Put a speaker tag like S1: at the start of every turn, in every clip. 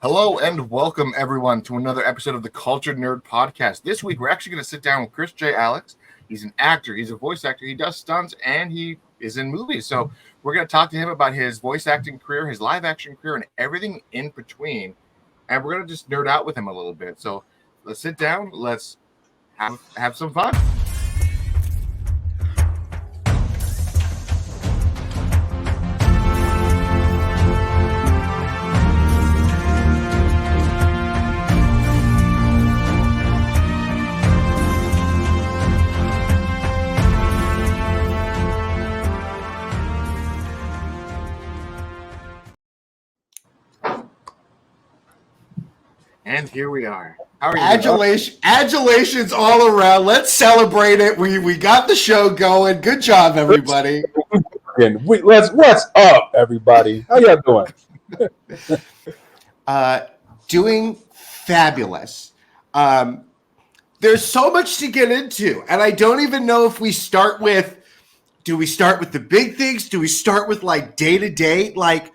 S1: Hello and welcome everyone to another episode of the Cultured Nerd Podcast. This week we're actually going to sit down with Chris J. Alex. He's an actor, he's a voice actor, he does stunts, and he is in movies. So we're going to talk to him about his voice acting career, his live action career, and everything in between. And we're going to just nerd out with him a little bit. So let's sit down, let's have some fun. And here we are.
S2: How are you? Adulations all around. Let's celebrate it. We got the show going. Good job, everybody.
S3: What's up, everybody? How y'all
S2: doing? Doing fabulous. There's so much to get into, and I don't even know if we start with. Do we start with the big things? Do we start with like day to day? Like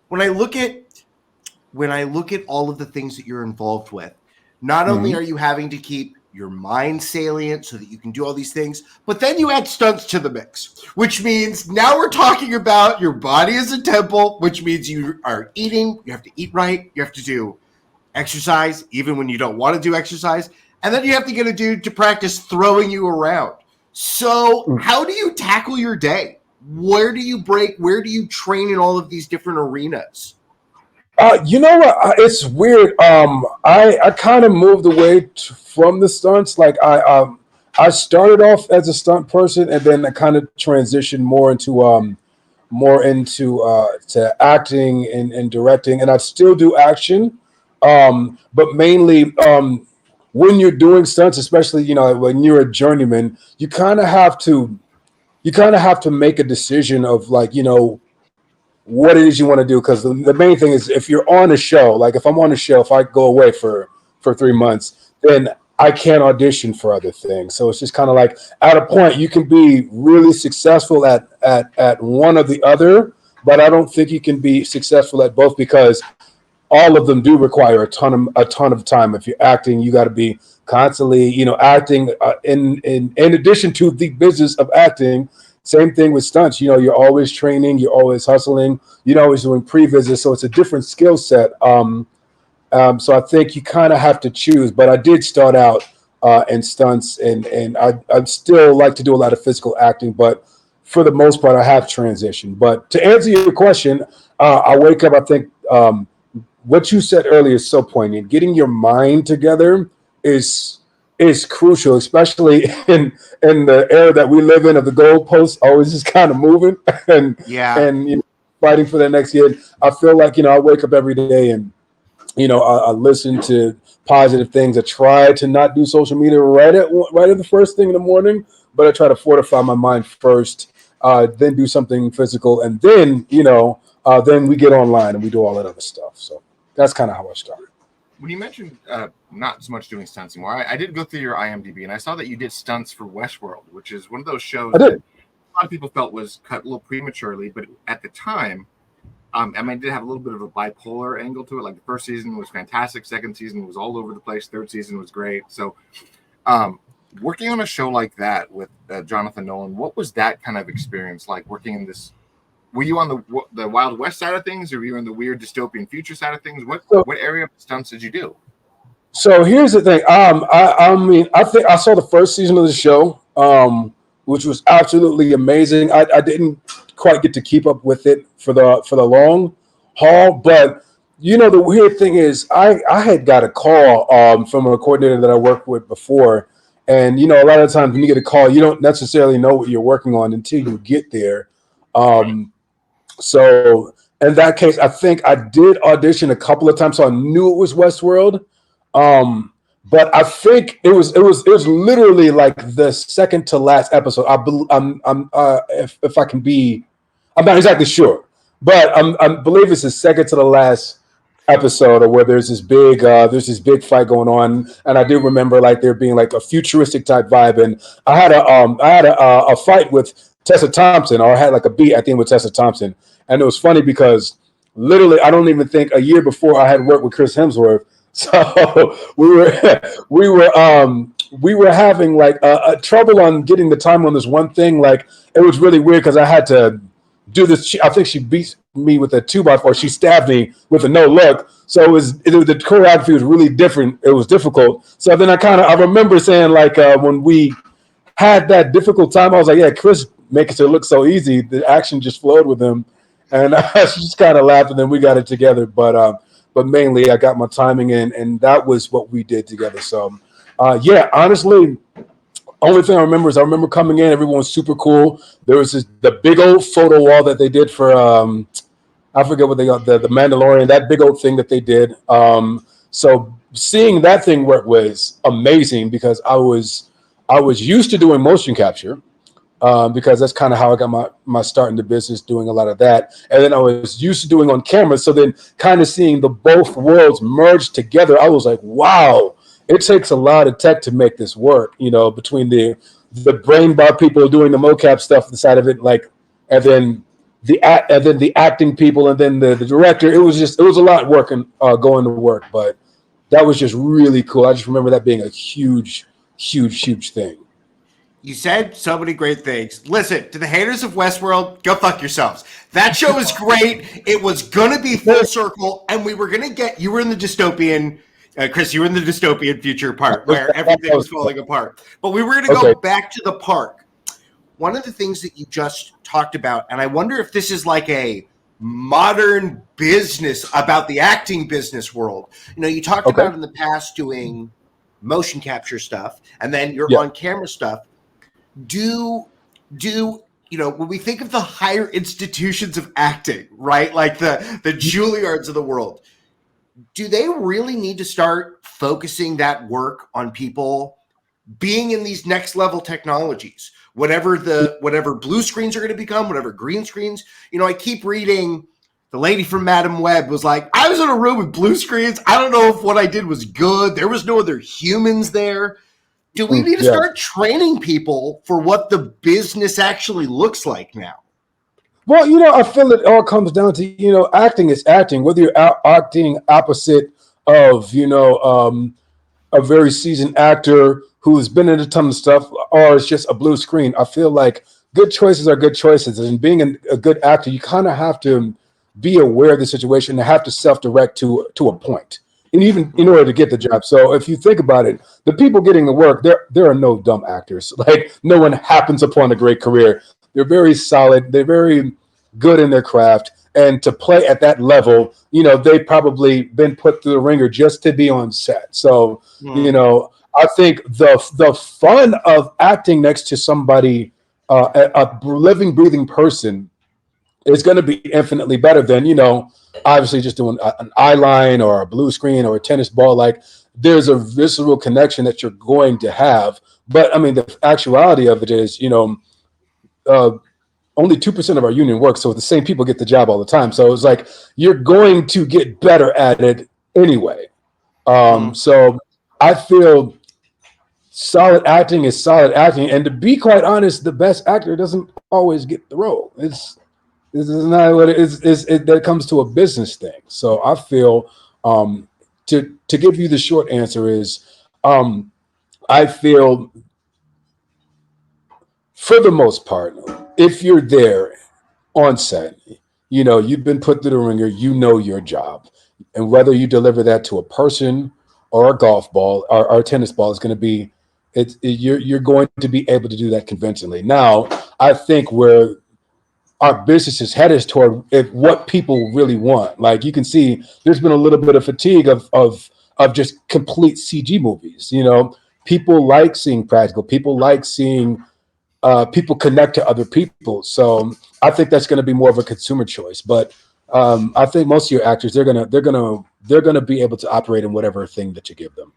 S2: when I look at all of the things that you're involved with, not only are you having to keep your mind salient so that you can do all these things, but then you add stunts to the mix, which means now we're talking about your body as a temple, which means you are eating, you have to eat right, you have to do exercise even when you don't want to do exercise, and then you have to get a dude to practice throwing you around. So how do you tackle your day? Where do you break? Where do you train in all of these different arenas?
S3: You know what? It's weird. I kind of moved away from the stunts. Like I started off as a stunt person, and then I kind of transitioned more into to acting and directing. And I still do action, but mainly when you're doing stunts, especially when you're a journeyman, you kind of have to make a decision of what it is you want to do, because the main thing is if you're on a show, like if I'm on a show, if I go away for 3 months, then I can't audition for other things. So it's just kind of like at a point you can be really successful at one or the other, but I don't think you can be successful at both, because all of them do require a ton of time. If you're acting, you got to be constantly acting in addition to the business of acting. Same thing with stunts. You're always training, you're always hustling, you're always doing pre-visits. So it's a different skill set. So I think you kind of have to choose. But I did start out in stunts, and I still like to do a lot of physical acting. But for the most part, I have transitioned. But to answer your question, I wake up, I think what you said earlier is so poignant. Getting your mind together is crucial, especially in the era that we live in, of the goalposts always just kind of moving and fighting for the next year. I feel like I wake up every day and I listen to positive things. I try to not do social media right at the first thing in the morning, but I try to fortify my mind first, then do something physical, and then then we get online and we do all that other stuff. So that's kind of how I started.
S1: When you mentioned not so much doing stunts anymore, I did go through your IMDb, and I saw that you did stunts for Westworld, which is one of those shows that a lot of people felt was cut a little prematurely, but at the time, it did have a little bit of a bipolar angle to it. Like the first season was fantastic, second season was all over the place, third season was great. So working on a show like that with Jonathan Nolan, what was that kind of experience like, working in this? Were you on the Wild West side of things, or were you in the weird dystopian future side of things? What area of stunts did you do?
S3: So here's the thing. I think I saw the first season of the show, which was absolutely amazing. I didn't quite get to keep up with it for the long haul, but the weird thing is I had got a call from a coordinator that I worked with before, and a lot of times when you get a call, you don't necessarily know what you're working on until you get there. So in that case, I think I did audition a couple of times, so I knew it was Westworld. But I think it was literally like the second to last episode. If I can be, I'm not exactly sure, but I believe it's the second to the last episode, or where there's this big fight going on, and I do remember like there being like a futuristic type vibe, and I had a fight with Tessa Thompson, or I had like a beat at the end with Tessa Thompson. And it was funny because literally, I don't even think a year before I had worked with Chris Hemsworth. So we were having like a trouble on getting the time on this one thing. Like it was really weird because I had to do this. I think she beat me with a 2x4. She stabbed me with a no look. So the choreography was really different. It was difficult. So then I remember saying like when we had that difficult time, I was like, yeah, Chris makes it look so easy. The action just flowed with him, and I just kind of laughed, and then we got it together. But mainly I got my timing in, and that was what we did together. So yeah, honestly, only thing I remember is I remember coming in, everyone was super cool. There was the big old photo wall that they did for I forget what they got, the Mandalorian, that big old thing that they did. So seeing that thing work was amazing because I was used to doing motion capture because that's kind of how I got my start in the business, doing a lot of that. And then I was used to doing on camera. So then kind of seeing the both worlds merge together, I was like, wow, it takes a lot of tech to make this work, between the brain bar people doing the mocap stuff inside of it, like, and then the acting people, and then the director. It was a lot working, going to work, but that was just really cool. I just remember that being a huge, huge, huge thing.
S2: You said so many great things. Listen, to the haters of Westworld, go fuck yourselves. That show was great. It was going to be full circle, and we were going to get, you were in the dystopian, Chris, you were in the dystopian future part where everything was falling apart. But we were going to go back to the park. One of the things that you just talked about, and I wonder if this is like a modern business about the acting business world. You talked about in the past doing motion capture stuff, and then your on camera stuff. Do when we think of the higher institutions of acting, right? Like the Juilliards of the world, do they really need to start focusing that work on people being in these next level technologies? Whatever blue screens are going to become, whatever green screens. I keep reading the lady from Madam Web was like, I was in a room with blue screens. I don't know if what I did was good. There was no other humans there. Do we need to start training people for what the business actually looks like now?
S3: Well, I feel it all comes down to, acting is acting. Whether you're acting opposite of, a very seasoned actor who's been in a ton of stuff, or it's just a blue screen. I feel like good choices are good choices. And being a good actor, you kind of have to be aware of the situation and have to self-direct to a point. And even in order to get the job. So if you think about it, the people getting the work, there are no dumb actors. Like no one happens upon a great career. They're very solid. They're very good in their craft. And to play at that level, they've probably been put through the ringer just to be on set. So, I think the fun of acting next to somebody, a living, breathing person, is going to be infinitely better than, obviously just doing an eye line or a blue screen or a tennis ball. Like there's a visceral connection that you're going to have. But I mean, the actuality of it is, only 2% of our union works. So the same people get the job all the time. So it's like, you're going to get better at it anyway. So I feel solid acting is solid acting. And to be quite honest, the best actor doesn't always get the role. This is not what it is. That comes to a business thing. So I feel to give you the short answer is I feel for the most part, if you're there on set, you've been put through the ringer, your job. And whether you deliver that to a person or a golf ball or a tennis ball is going to be, you're going to be able to do that convincingly. Now, I think where our business is headed toward what people really want. Like you can see, there's been a little bit of fatigue of just complete CG movies. People like seeing practical. People like seeing people connect to other people. So I think that's going to be more of a consumer choice. But I think most of your actors, they're gonna be able to operate in whatever thing that you give them.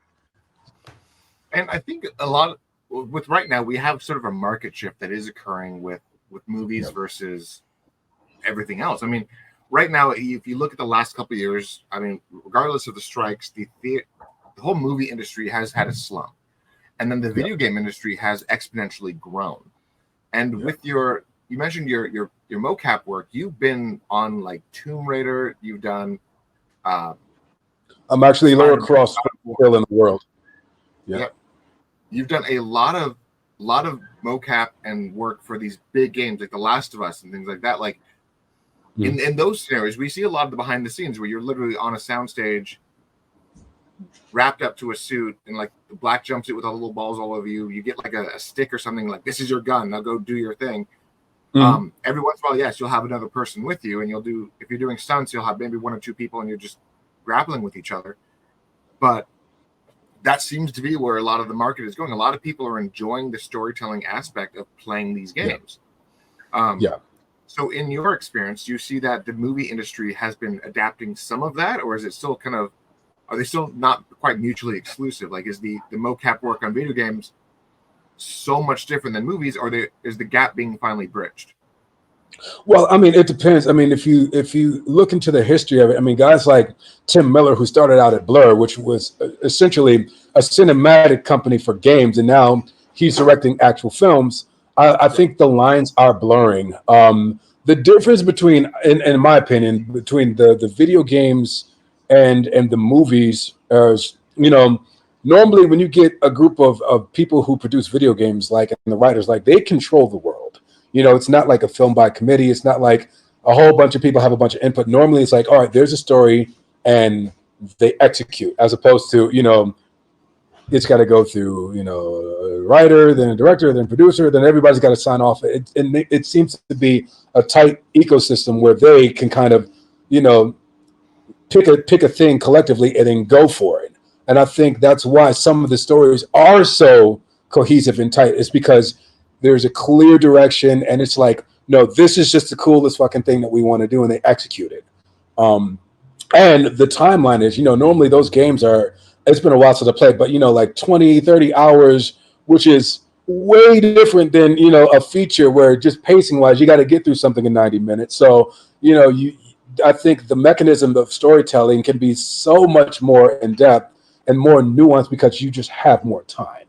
S1: And I think a lot with right now we have sort of a market shift that is occurring with movies versus everything else. I mean, right now, if you look at the last couple of years, I mean, regardless of the strikes, the whole movie industry has had a slump, and then the video game industry has exponentially grown. And with your you mentioned your mocap work. You've been on like Tomb Raider. You've done.
S3: I'm actually lower
S1: Spider-Man,
S3: cross hill in the world. Yeah.
S1: Yep. You've done a lot of mocap and work for these big games like The Last of Us and things like that. Like in those scenarios, we see a lot of the behind the scenes where you're literally on a soundstage, wrapped up to a suit in like the black jumpsuit with all the little balls all over you. You get like a stick or something like, this is your gun. Now go do your thing. Every once in a while, yes, you'll have another person with you, and if you're doing stunts, you'll have maybe one or two people, and you're just grappling with each other. But that seems to be where a lot of the market is going. A lot of people are enjoying the storytelling aspect of playing these games. So in your experience, do you see that the movie industry has been adapting some of that, or is it still kind of, are they still not quite mutually exclusive? Like, is the mocap work on video games so much different than movies, or is the gap being finally bridged?
S3: Well, I mean, it depends. I mean, if you look into the history of it, I mean, guys like Tim Miller, who started out at Blur, which was essentially a cinematic company for games, and now he's directing actual films. I think the lines are blurring. The difference between, in my opinion, between the video games and the movies is, normally when you get a group of people who produce video games, like, and the writers, like, they control the world. It's not like a film by committee. It's not like a whole bunch of people have a bunch of input. Normally it's like, all right, there's a story and they execute, as opposed to, it's got to go through, a writer, then a director, then a producer, then everybody's got to sign off. It seems to be a tight ecosystem where they can kind of, pick a thing collectively and then go for it. And I think that's why some of the stories are so cohesive and tight. It's because there's a clear direction, and it's like, no, this is just the coolest fucking thing that we want to do, and they execute it. And the timeline is, normally those games are, it's been a while since I played, but, like 20, 30 hours, which is way different than, a feature where just pacing-wise, you got to get through something in 90 minutes. So, I think the mechanism of storytelling can be so much more in-depth and more nuanced because you just have more time.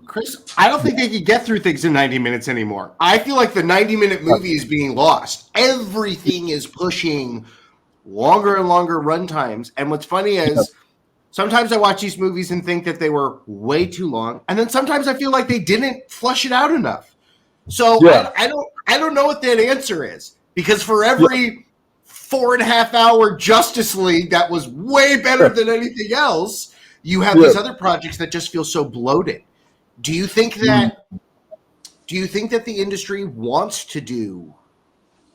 S2: Chris, I don't think they can get through things in 90 minutes anymore. I feel like the 90-minute movie is being lost. Everything is pushing longer and longer run times. And what's funny is sometimes I watch these movies and think that they were way too long. And then sometimes I feel like they didn't flush it out enough. So I don't know what that answer is, because for every 4.5 hour Justice League that was way better than anything else, you have these other projects that just feel so bloated. Do you think that the industry wants to do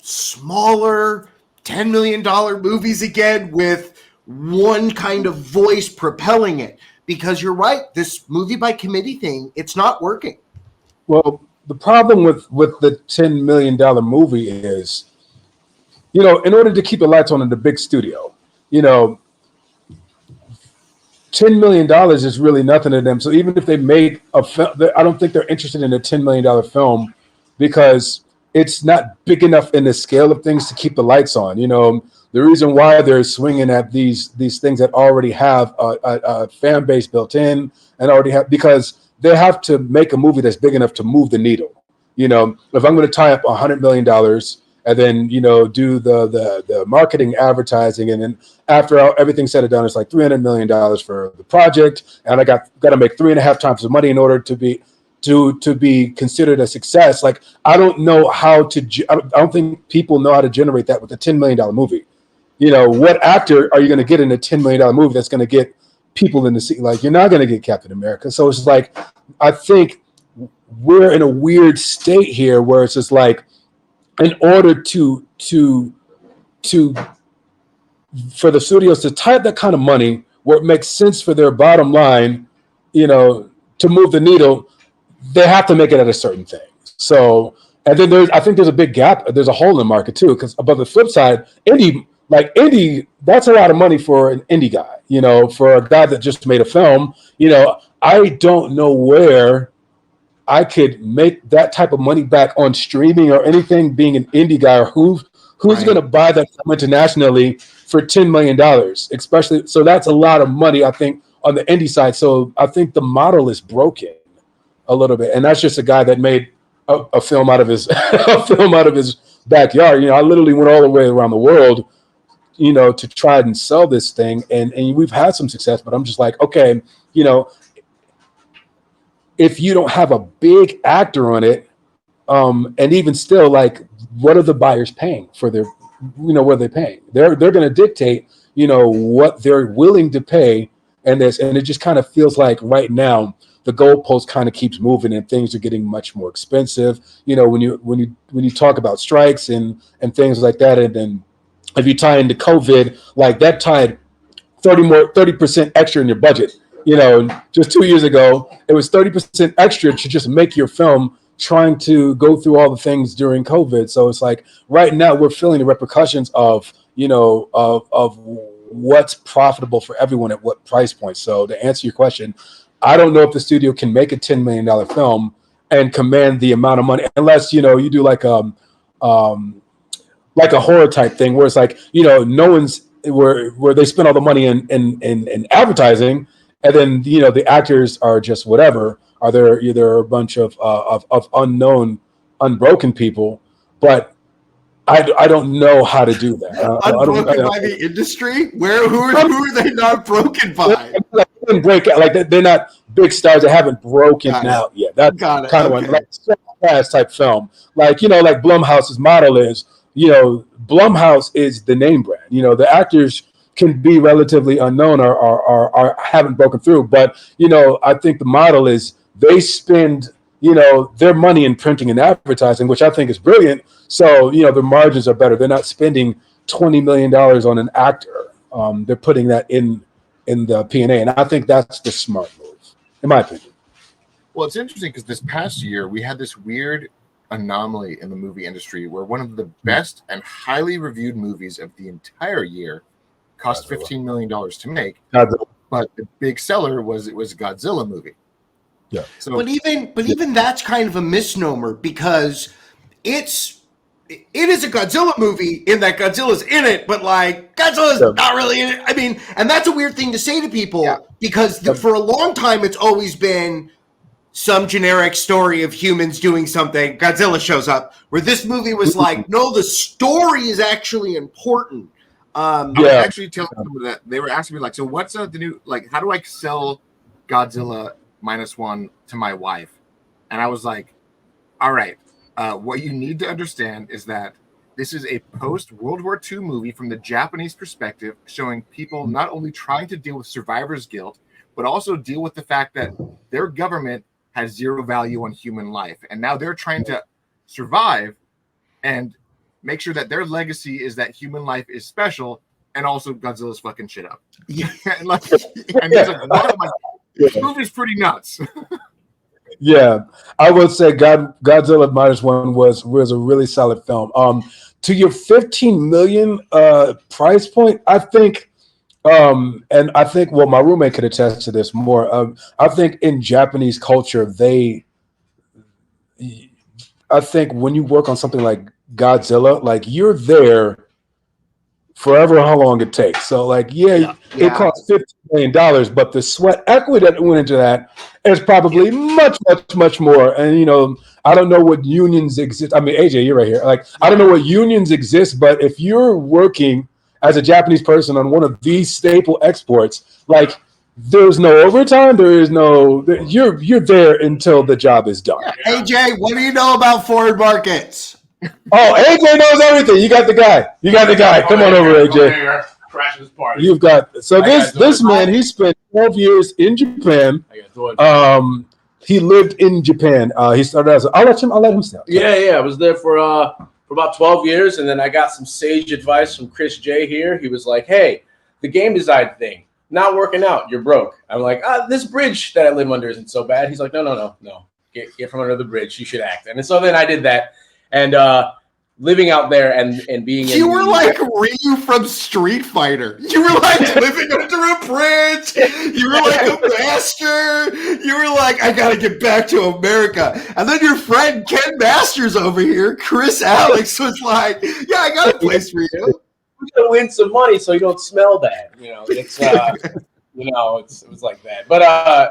S2: smaller $10 million movies again with one kind of voice propelling it? Because you're right, this movie by committee thing, it's not working.
S3: Well, the problem with the $10 million movie is, in order to keep the lights on in the big studio, $10 million is really nothing to them. So even if they make a film, I don't think they're interested in a $10 million film because it's not big enough in the scale of things to keep the lights on. The reason why they're swinging at these things that already have a fan base built in and already have, because they have to make a movie that's big enough to move the needle. If I'm going to tie up $100 million and then, do the marketing, advertising, and then after everything's said and done, it's like $300 million for the project, and I got to make 3.5 times the money in order to be considered a success. Like, I don't know how to. I don't think people know how to generate that with a $10 million movie. What actor are you going to get in a $10 million movie that's going to get people in the seat? Like, you're not going to get Captain America. So it's like, I think we're in a weird state here where it's just like, in order to for the studios to type that kind of money where it makes sense for their bottom line, to move the needle, they have to make it at a certain thing. So, and then I think there's a big gap. There's a hole in the market too, because above the flip side, indie, that's a lot of money for an indie guy, for a guy that just made a film. I don't know where I could make that type of money back on streaming or anything, being an indie guy, or who's going to buy that film internationally for $10 million, especially. So that's a lot of money, I think, on the indie side. So I think the model is broken a little bit. And that's just a guy that made a film out of his a film out of his backyard. I literally went all the way around the world, to try and sell this thing, and we've had some success. But I'm just like, okay, if you don't have a big actor on it, and even still, like, what are the buyers paying for their, what are they paying? They're going to dictate, what they're willing to pay, and it just kind of feels like right now the goalpost kind of keeps moving, and things are getting much more expensive. When you talk about strikes and things like that, and then if you tie into COVID, like that tied 30% extra in your budget. Just 2 years ago, it was 30% extra to just make your film, trying to go through all the things during COVID. So it's like right now we're feeling the repercussions of of what's profitable for everyone at what price point. So to answer your question, I don't know if the studio can make a $10 million film and command the amount of money, unless you do like a horror type thing where it's like no one's where they spend all the money in advertising, and then the actors are just whatever. Are there either a bunch of unknown, unbroken people? But I don't know how to do that.
S2: Unbroken by the industry? Who are they not broken by?
S3: They break out, like they're not big stars that haven't broken out yet. That's kind of one like class type film. Like like Blumhouse's model is. Blumhouse is the name brand. The actors can be relatively unknown or haven't broken through, but I think the model is they spend their money in printing and advertising, which I think is brilliant. So the margins are better. They're not spending $20 million on an actor. They're putting that in the P&A, and I think that's the smart move, in my opinion.
S1: Well, it's interesting because this past year we had this weird anomaly in the movie industry where one of the best and highly reviewed movies of the entire year cost $15 million to make, but the big seller was a Godzilla movie.
S3: Yeah.
S2: So, but even that's kind of a misnomer, because it is a Godzilla movie in that Godzilla's in it, but like Godzilla's not really in it. I mean, and that's a weird thing to say to people because for a long time it's always been some generic story of humans doing something. Godzilla shows up. Where this movie was like, no, the story is actually important.
S1: I was actually telling them that they were asking me like, so what's the new, like, how do I sell Godzilla -1 to my wife? And I was like, all right, what you need to understand is that this is a post-World War II movie from the Japanese perspective, showing people not only trying to deal with survivor's guilt, but also deal with the fact that their government has zero value on human life. And now they're trying to survive and make sure that their legacy is that human life is special, and also Godzilla's fucking shit up.
S2: Yeah.
S1: and he's like, wow, this movie's pretty nuts.
S3: Yeah, I would say Godzilla -1 was a really solid film. To your 15 million price point, I think, and I think, well, my roommate could attest to this more. I think in Japanese culture, I think when you work on something like Godzilla, like you're there forever, how long it takes. So like, it costs $15 million, but the sweat equity that went into that is probably much more. And I don't know what unions exist. I mean, AJ, you're right here. Like, I don't know what unions exist, but if you're working as a Japanese person on one of these staple exports, like, there's no overtime. There is no. You're there until the job is done.
S2: Yeah. AJ, what do you know about foreign markets?
S3: Oh, AJ knows everything. You got the guy. Come on over, AJ.
S4: Crashing this party.
S3: You've got this man. He spent 12 years in Japan. He lived in Japan. He started as. I'll let him start.
S4: Yeah. I was there for about 12 years, and then I got some sage advice from Chris J here. He was like, "Hey, the game design thing not working out. You're broke." I'm like, "This bridge that I live under isn't so bad." He's like, "No. Get from under the bridge. You should act." And so then I did that, and living out there and being.
S2: You were like Ryu from Street Fighter. You were like living under a bridge. You were like a master. You were like, I gotta get back to America. And then your friend Ken Masters over here, Chris Alex, was like, "Yeah, I got a place for you.
S4: We're gonna win some money so you don't smell bad." It's it was like that. But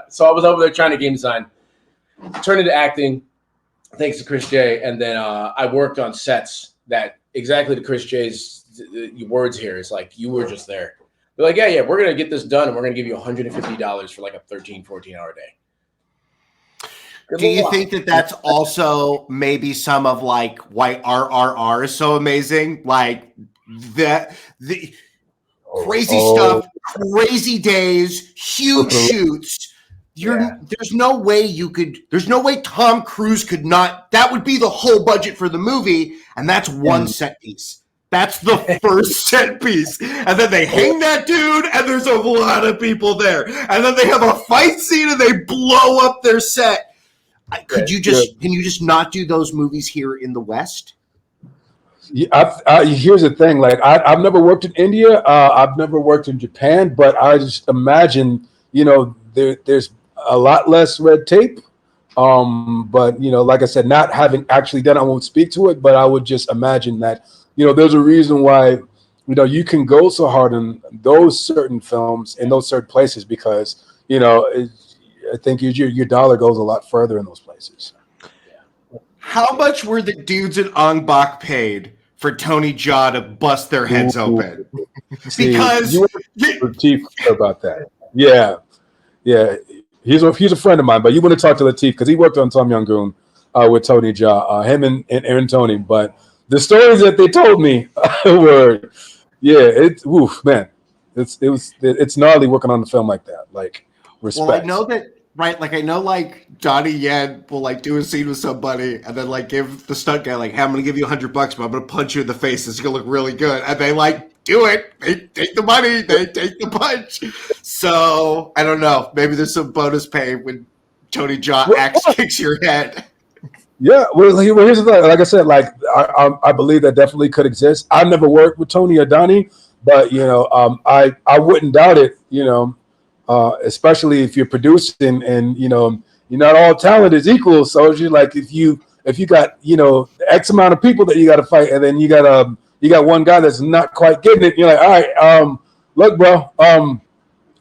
S4: so I was over there trying to game design, turned into acting. thanks to Chris J. And then I worked on sets that exactly to Chris J's words here. It's like, you were just there. They're like, yeah, we're going to get this done. And we're going to give you $150 for like a 14-hour day.
S2: Do you think that that's also maybe some of like why RRR is so amazing? Like the crazy stuff, crazy days, huge shoots. There's no way there's no way Tom Cruise could not, that would be the whole budget for the movie, and that's one set piece. That's the first set piece. And then they hang that dude, and there's a lot of people there. And then they have a fight scene and they blow up their set. Can you just not do those movies here in the West?
S3: Here's the thing. Like, I've never worked in India. I've never worked in Japan, but I just imagine, there's a lot less red tape. But, like I said, not having actually done it, I won't speak to it, but I would just imagine that, there's a reason why, you can go so hard in those certain films in those certain places because, I think your dollar goes a lot further in those places.
S2: How much were the dudes at Ong Bak paid for Tony Jaa to bust their heads open? Because
S3: you were Latif about that. Yeah. He's a friend of mine, but you want to talk to Latif because he worked on Tom Yong-goon with Tony Jaa, him and Aaron Tony. But the stories that they told me were, man, it's gnarly working on a film like that. Like, respect.
S2: Well, I know that. Right, like I know, like Donnie Yen will like do a scene with somebody, and then like give the stunt guy like, "Hey, I'm gonna give you $100, but I'm gonna punch you in the face. It's gonna look really good." And they like do it. They take the money. They take the punch. So I don't know. Maybe there's some bonus pay when Tony Jaa axe kicks your head.
S3: Yeah, well, here's the thing. Like I said, like I believe that definitely could exist. I've never worked with Tony or Donnie, but I wouldn't doubt it. Especially if you're producing and not all talent is equal. So it's like if you got X amount of people that you got to fight, and then you got one guy that's not quite getting it. You're like, all right, look, bro, I'm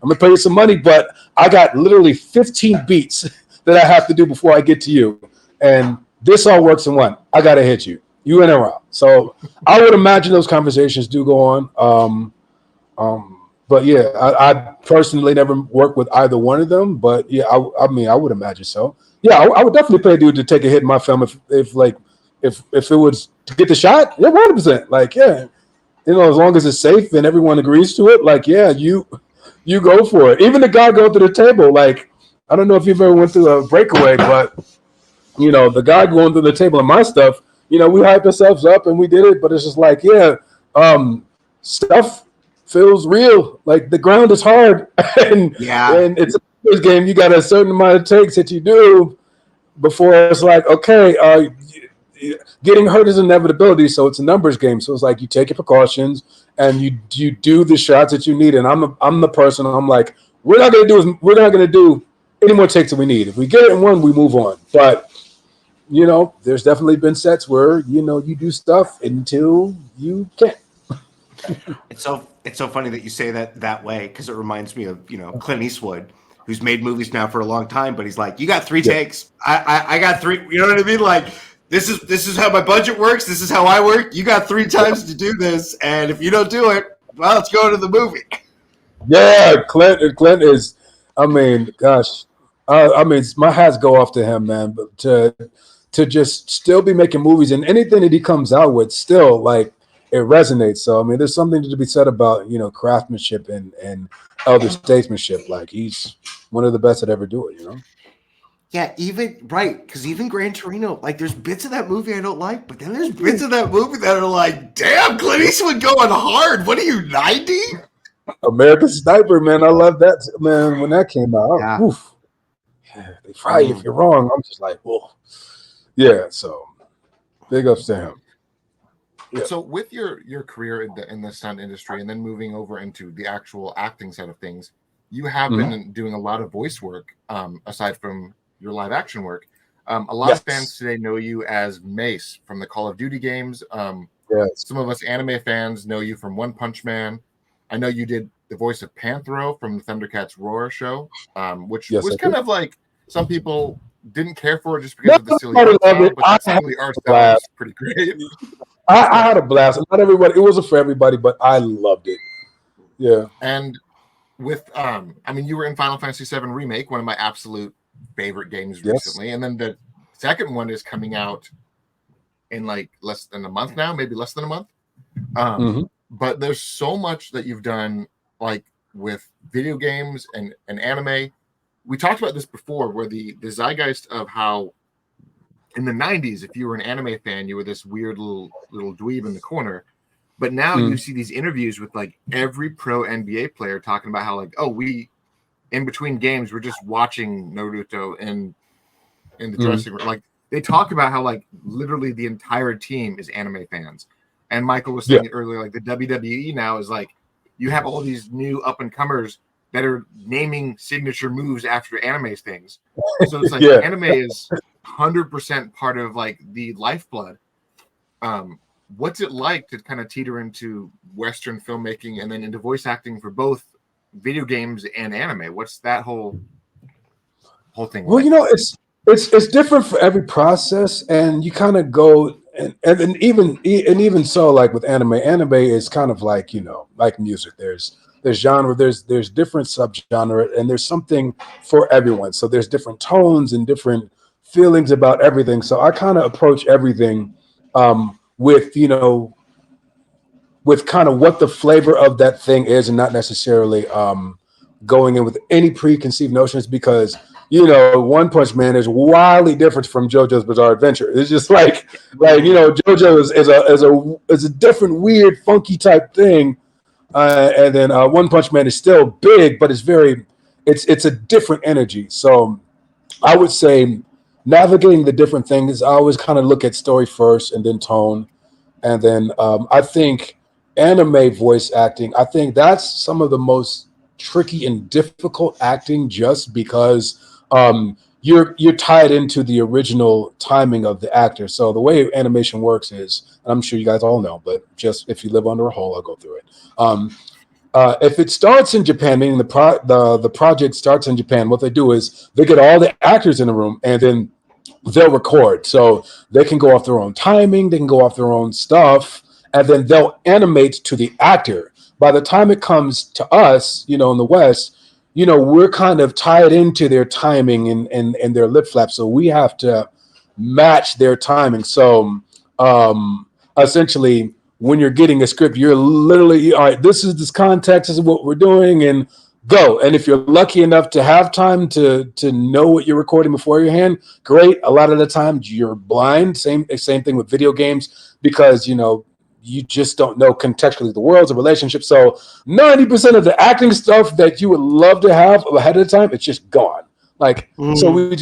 S3: gonna pay you some money, but I got literally 15 beats that I have to do before I get to you, and this all works in one. I gotta hit you. You in and out. So I would imagine those conversations do go on. But yeah, I personally never worked with either one of them. But yeah, I mean, I would imagine so. Yeah, I would definitely pay a dude to take a hit in my film if it was to get the shot. Yeah, 100%. Like, yeah, as long as it's safe and everyone agrees to it. Like, yeah, you go for it. Even the guy going to the table. Like, I don't know if you've ever went through a breakaway, but the guy going through the table and my stuff. We hyped ourselves up and we did it. But it's just like, yeah, stuff feels real. Like the ground is hard, and it's a numbers game. You got a certain amount of takes that you do before it's like, okay, getting hurt is inevitability. So it's a numbers game. So it's like you take your precautions and you do the shots that you need. And I'm the person. I'm like, we're not gonna do any more takes than we need. If we get it in one, we move on. But there's definitely been sets where you do stuff until you can't.
S2: It's so funny that you say that way because it reminds me of Clint Eastwood, who's made movies now for a long time, but he's like, you got 3 takes. I got 3. You know what I mean? Like this is how my budget works. This is how I work. You got 3 times to do this, and if you don't do it, well, let's go to the movie.
S3: Yeah, Clint is. I mean, gosh, my hats go off to him, man. But to just still be making movies and anything that he comes out with, still like. It resonates. So, I mean, there's something to be said about, craftsmanship and elder statesmanship. Like, he's one of the best that ever do it,
S2: Yeah, because even Gran Torino, like, there's bits of that movie I don't like, but then there's bits of that movie that are like, damn, Clint Eastwood going hard. What are you, 90?
S3: American Sniper, man. I love that, man. When that came out, they fry you if you're wrong. I'm just like, whoa. Yeah, so big ups to him.
S1: Yeah. So with your career in the stunt industry and then moving over into the actual acting side of things, you have been doing a lot of voice work aside from your live action work. A lot of fans today know you as Mace from the Call of Duty games. Some of us anime fans know you from One Punch Man. I know you did the voice of Panthro from the Thundercats Roar show, which was kind of like some people didn't care for it just because
S3: Not
S1: of the silly
S3: everybody
S1: art
S3: loved
S1: style,
S3: it.
S1: but
S3: I
S1: some
S3: had
S1: of the art
S3: a
S1: style
S3: blast.
S1: was pretty great.
S3: I had a blast. Not everybody. It wasn't for everybody, but I loved it. Yeah.
S1: And with I mean, you were in Final Fantasy VII Remake, one of my absolute favorite games
S3: Yes.
S1: recently, and then the second one is coming out in like less than a month now, maybe less than a month. But there's so much that you've done, like with video games and anime. We talked about this before, where the zeitgeist of how in the 90s, if you were an anime fan, you were this weird little dweeb in the corner. But now you see these interviews with like every pro NBA player talking about how like, oh, we in between games we're just watching Naruto in the dressing room. Like they talk about how like literally the entire team is anime fans. And Michael was saying earlier, like the WWE now is like you have all these new up and comers that are naming signature moves after anime things. So it's like anime is 100% part of like the lifeblood. What's it like to kind of teeter into Western filmmaking and then into voice acting for both video games and anime? What's that whole thing
S3: Well,
S1: like?
S3: you know, it's different for every process, and you kind of go and even so, like with anime is kind of like, you know, like music. There's genre, there's different subgenre, and there's something for everyone. So there's different tones and different feelings about everything. So I kind of approach everything with, you know, with kind of what the flavor of that thing is, and not necessarily going in with any preconceived notions, because you know One Punch Man is wildly different from JoJo's Bizarre Adventure. It's just like you know JoJo is a different, weird, funky type thing, and then One Punch Man is still big, but it's a different energy. So I would say navigating the different things, I always kind of look at story first and then tone. And then I think anime voice acting, I think that's some of the most tricky and difficult acting, just because you're tied into the original timing of the actor. So the way animation works is, and I'm sure you guys all know, but just if you live under a hole, I'll go through it. If it starts in Japan, meaning the project starts in Japan, what they do is they get all the actors in the room, and then they'll record. So they can go off their own timing, they can go off their own stuff, and then they'll animate to the actor. By the time it comes to us, you know, in the West, you know, we're kind of tied into their timing and their lip flaps. So we have to match their timing. So essentially, when you're getting a script, you're literally, all right, this is this context, this is what we're doing, and go. And if you're lucky enough to have time to know what you're recording beforehand, great. A lot of the time you're blind. Same thing with video games, because you know you just don't know contextually the worlds of relationships. So 90% of the acting stuff that you would love to have ahead of time, it's just gone. Like so we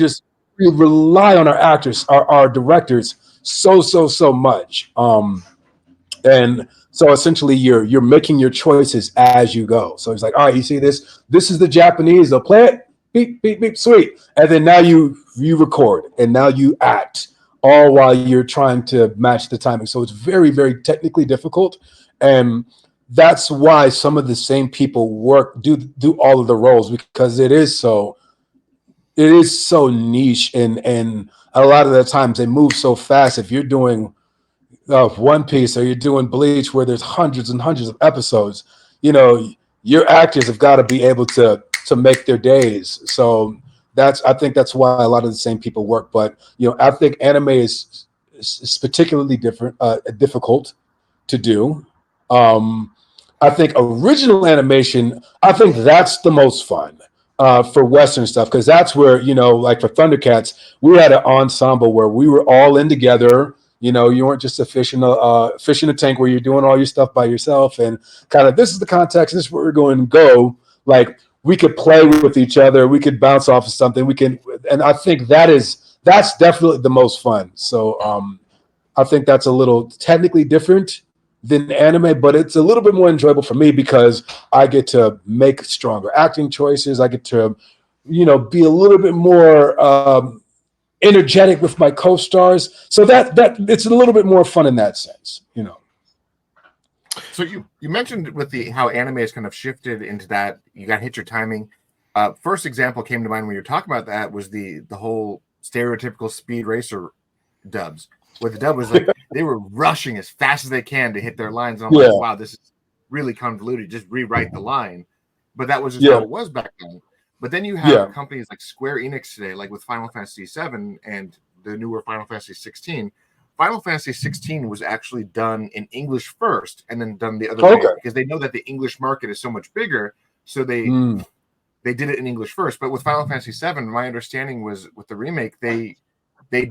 S3: rely on our actors, our directors so much. And so essentially you're making your choices as you go. So it's like, all right, you see this is the Japanese, they'll play it, beep beep beep, sweet, and then now you record and now you act, all while you're trying to match the timing. So it's very, very technically difficult, and that's why some of the same people do all of the roles, because it is so niche, and a lot of the times they move so fast. If you're doing One Piece, or you're doing Bleach, where there's hundreds and hundreds of episodes, you know, your actors have got to be able to make their days. So I think that's why a lot of the same people work. But you know, I think anime is particularly difficult to do. I think original animation, I think that's the most fun for Western stuff, because that's where, you know, like for Thundercats, we had an ensemble where we were all in together. You know, you weren't just a fish in a tank where you're doing all your stuff by yourself, and kind of, this is the context, this is where we're going to go. Like, we could play with each other, we could bounce off of something, and I think that's definitely the most fun. So I think that's a little technically different than anime, but it's a little bit more enjoyable for me, because I get to make stronger acting choices. I get to, you know, be a little bit more energetic with my co-stars. So that it's a little bit more fun in that sense, you know.
S1: So you mentioned with how anime has kind of shifted into that, you got to hit your timing. First example came to mind when you were talking about that was the whole stereotypical speed racer dubs. Where the dub was like they were rushing as fast as they can to hit their lines, and I'm like, wow, this is really convoluted. Just rewrite the line. But that was just how it was back then. But then you have companies like Square Enix today, like with Final Fantasy VII and the newer Final Fantasy 16. Final Fantasy 16 was actually done in English first and then done the other way because they know that the English market is so much bigger. So they did it in English first. But with Final Fantasy VII, my understanding was with the remake, they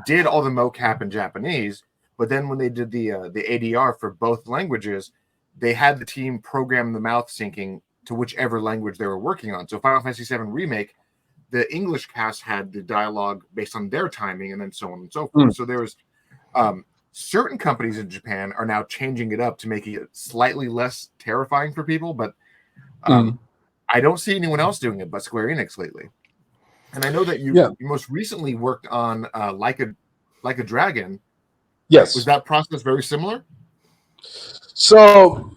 S1: did all the mocap in Japanese, but then when they did the ADR for both languages, they had the team program the mouth syncing to whichever language they were working on. So Final Fantasy VII Remake, the English cast had the dialogue based on their timing, and then so on and so forth. So there was certain companies in Japan are now changing it up to make it slightly less terrifying for people, but I don't see anyone else doing it but Square Enix lately. And I know that you most recently worked on Like a Dragon.
S3: Yes.
S1: Was that process very similar?
S3: So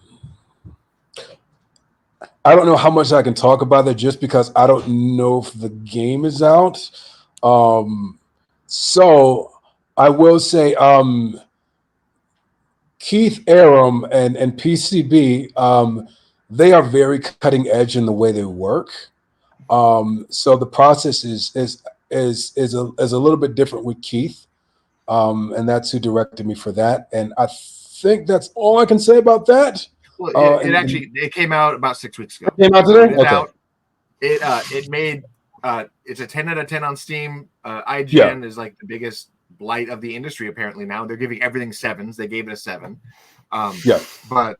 S3: I don't know how much I can talk about that just because I don't know if the game is out. So I will say Keith Aram and PCB, they are very cutting edge in the way they work. So the process is a little bit different with Keith, and that's who directed me for that. And I think that's all I can say about that.
S1: Well, it came out about 6 weeks ago.
S3: It came out today. Okay.
S1: It made it's a 10 out of 10 on Steam. IGN is like the biggest blight of the industry apparently now. They're giving everything 7s. They gave it a 7. But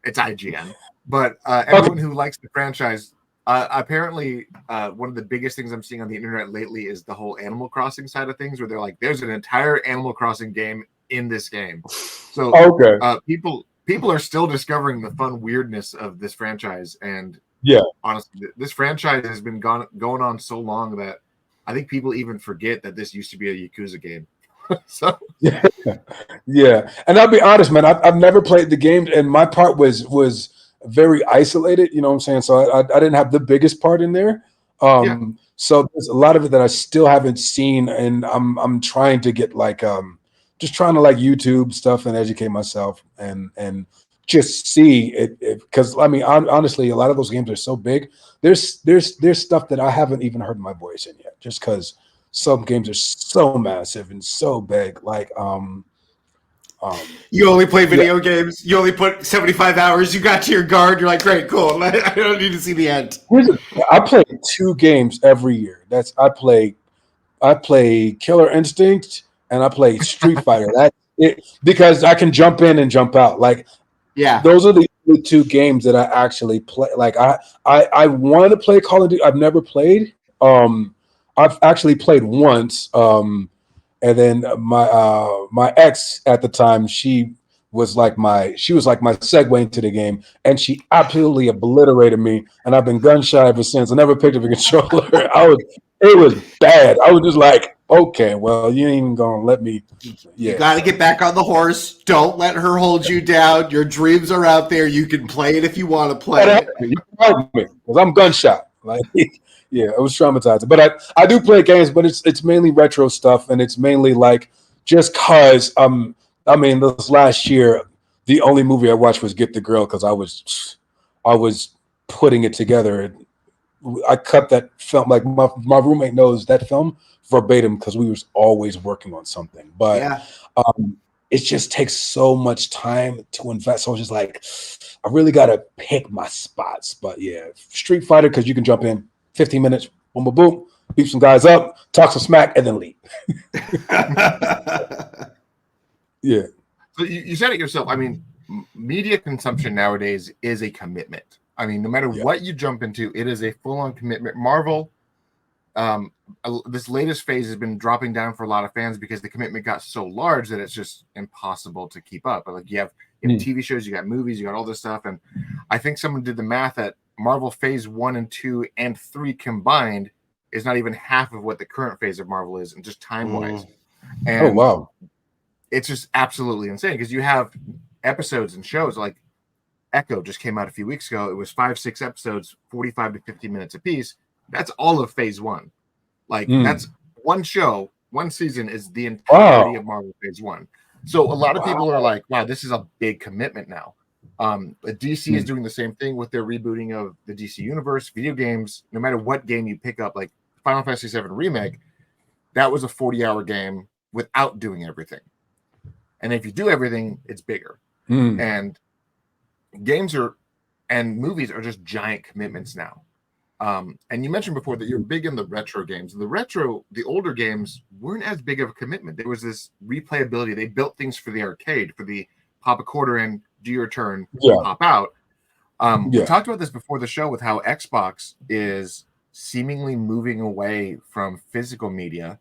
S1: it's IGN. But everyone who likes the franchise. Apparently, one of the biggest things I'm seeing on the internet lately is the whole Animal Crossing side of things, where they're like, "There's an entire Animal Crossing game in this game." So, people are still discovering the fun weirdness of this franchise, and honestly, this franchise has been going on so long that I think people even forget that this used to be a Yakuza game. So,
S3: and I'll be honest, man, I've never played the game, and my part was very isolated, you know what I'm saying? So I didn't have the biggest part in there. So there's a lot of it that I still haven't seen, and I'm trying to get just trying to YouTube stuff and educate myself and just see it because I mean honestly a lot of those games are so big. There's stuff that I haven't even heard my voice in yet, just because some games are so massive and so big.
S2: You only play video games. You only put 75 hours. You got to your guard. You're like, great, cool. I don't need to see the end.
S3: I play 2 games every year. I play Killer Instinct and I play Street Fighter. That's it, because I can jump in and jump out. Those are the 2 games that I actually play. I want to play Call of Duty. I've never played. I've actually played once. And then my ex at the time, she was like my segue into the game, and she absolutely obliterated me. And I've been gun shy ever since. I never picked up a controller. It was bad. I was just like, okay, well, you ain't even gonna let me.
S2: You got to get back on the horse. Don't let her hold you down. Your dreams are out there. You can play it if you want to play it.
S3: You can help me because I'm gun shy. It was traumatizing. But I do play games, but it's mainly retro stuff, and it's mainly just cause I mean this last year the only movie I watched was Get the Girl because I was putting it together. I cut that film my roommate knows that film verbatim because we was always working on something. But it just takes so much time to invest. So I was just like, I really gotta pick my spots. But Street Fighter because you can jump in 15 minutes, boom, boom, boom, beat some guys up, talk some smack, and then leave.
S1: So you said it yourself. I mean, media consumption nowadays is a commitment. I mean, no matter what you jump into, it is a full-on commitment. Marvel, this latest phase has been dropping down for a lot of fans because the commitment got so large that it's just impossible to keep up. But you have TV shows, you got movies, you got all this stuff, and I think someone did the math that Marvel Phase 1 and 2 and 3 combined is not even half of what the current phase of Marvel is, and just time-wise. And it's just absolutely insane because you have episodes and shows like Echo just came out a few weeks ago. It was 5-6 episodes, 45 to 50 minutes apiece. That's all of Phase 1. That's one show One season is the entirety of Marvel Phase 1. So a lot of people
S3: Wow.
S1: are like, wow, this is a big commitment now. DC is doing the same thing with their rebooting of the DC universe, video games. No matter what game you pick up, like Final Fantasy VII Remake, that was a 40-hour game without doing everything. And if you do everything, it's bigger. And games and movies are just giant commitments now. And you mentioned before that you're big in the retro games. The older games weren't as big of a commitment. There was this replayability. They built things for the arcade, for the pop a quarter in, do your turn, pop out. We talked about this before the show with how Xbox is seemingly moving away from physical media,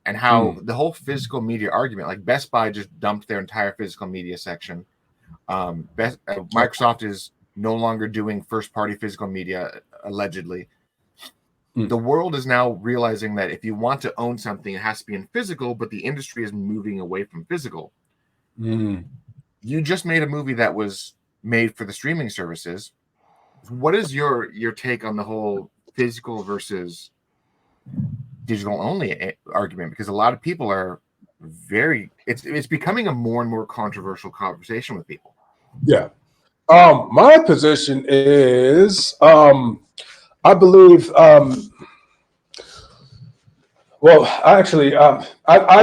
S1: and how the whole physical media argument, like Best Buy just dumped their entire physical media section. Microsoft is no longer doing first-party physical media, allegedly. The world is now realizing that if you want to own something, it has to be in physical, but the industry is moving away from physical. You just made a movie that was made for the streaming services. What is your take on the whole physical versus digital only argument? Because a lot of people are it's becoming a more and more controversial conversation with people.
S3: Yeah. My position is, I believe, I